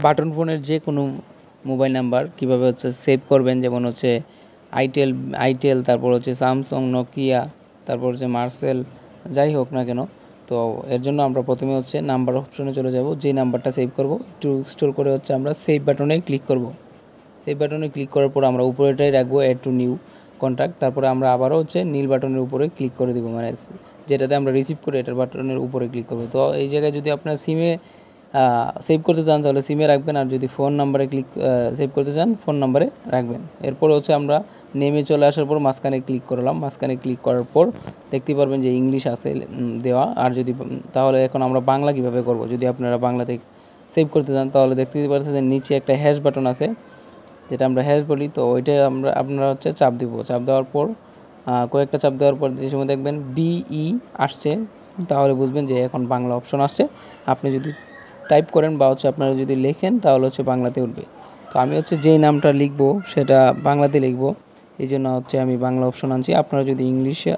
Button ফোনের যে কোনো মোবাইল নাম্বার কীভাবে হচ্ছে সেভ করবেন, যেমন হচ্ছে আইটেল, তারপর হচ্ছে স্যামসাং, নোকিয়া, তারপর হচ্ছে মার্সেল, যাই হোক না কেন। তো এর জন্য আমরা প্রথমে হচ্ছে নাম্বার অপশনে চলে যাব। যে নাম্বারটা সেভ করব একটু স্টোর করে হচ্ছে আমরা সেভ বাটনে ক্লিক করব। সেভ বাটনে ক্লিক করার পর আমরা উপরেটাই রাখবো অ্যাড টু নিউ কন্ট্যাক্ট। তারপরে আমরা আবারও হচ্ছে নীল বাটনের উপরে ক্লিক করে দেবো, মানে যেটাতে আমরা রিসিভ করি এটার বাটনের উপরে ক্লিক করবো। তো এই জায়গায় যদি আপনার সিমে সেভ করতে চান তাহলে সিমে রাখবেন, আর যদি ফোন নাম্বারে সেভ করতে চান ফোন নাম্বারে রাখবেন। এরপর হচ্ছে আমরা নেমে চলে আসার পর মাঝখানে ক্লিক করলাম। মাঝখানে ক্লিক করার পর দেখতে পারবেন যে ইংলিশ আছে দেওয়া। আর যদি তাহলে এখন আমরা বাংলা কীভাবে করব, যদি আপনারা বাংলাতে সেভ করতে চান তাহলে দেখতে পাচ্ছেন যে নিচে একটা হ্যাশ বাটন আছে, যেটা আমরা হ্যাশ বলি। তো ওইটাই আপনারা হচ্ছে চাপ দিব। চাপ দেওয়ার পর কয়েকটা চাপ দেওয়ার পর যে সময় দেখবেন বিই আসছে, তাহলে বুঝবেন যে এখন বাংলা অপশন আসছে। আপনি যদি টাইপ করেন বা হচ্ছে আপনারা যদি লেখেন তাহলে হচ্ছে বাংলাতে উঠবে। তো আমি হচ্ছে যেই নামটা লিখবো সেটা বাংলাতে লিখবো, এই জন্য হচ্ছে আমি বাংলা অপশন আনছি। আপনারা যদি ইংলিশে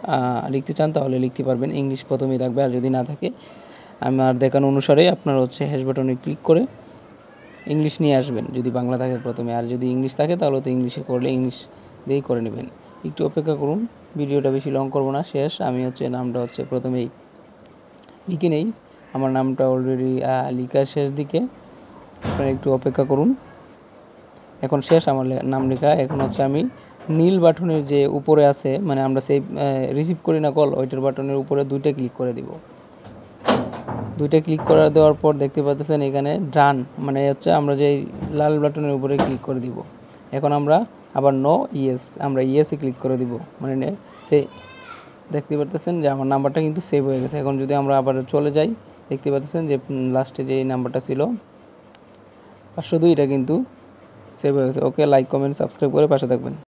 লিখতে চান তাহলে লিখতে পারবেন, ইংলিশ প্রথমেই থাকবে। আর যদি না থাকে আমার দেখানো অনুসারে আপনারা হচ্ছে হ্যাশ বাটনে ক্লিক করে ইংলিশ নিয়ে আসবেন, যদি বাংলা থাকে প্রথমে। আর যদি ইংলিশ থাকে তাহলে তো ইংলিশে করলে ইংলিশ দিয়েই করে নেবেন। একটু অপেক্ষা করুন, ভিডিওটা বেশি লং করব না। শেষ আমি হচ্ছে নামটা হচ্ছে প্রথমেই লিখে নেই। আমার নামটা অলরেডি লেখা শেষ দিকে, আপনারা একটু অপেক্ষা করুন। এখন শেষ আমার নাম লেখা। এখন হচ্ছে আমি নীল বাটনের যে উপরে আছে, মানে আমরা সেই রিসিভ করি না কল, ওইটার বাটনের উপরে দুইটা ক্লিক করে দিব। দুইটা ক্লিক করে দেওয়ার পর দেখতে পাচ্ছেন এখানে ডান, মানে হচ্ছে আমরা যে লাল বাটনের উপরে ক্লিক করে দিব। এখন আমরা আবার নো ইয়েস, আমরা ইয়েসে ক্লিক করে দিব, মানে সেই দেখতে পাচ্ছেন যে আমার নাম্বারটা কিন্তু সেভ হয়ে গেছে। এখন যদি আমরা আবার চলে যাই দেখতে পাচ্ছেন যে লাস্টে যে নাম্বারটা ছিল 502, এটা কিন্তু সেভ হয়ে গেছে। ওকে, লাইক কমেন্ট সাবস্ক্রাইব করে পাশে থাকবেন।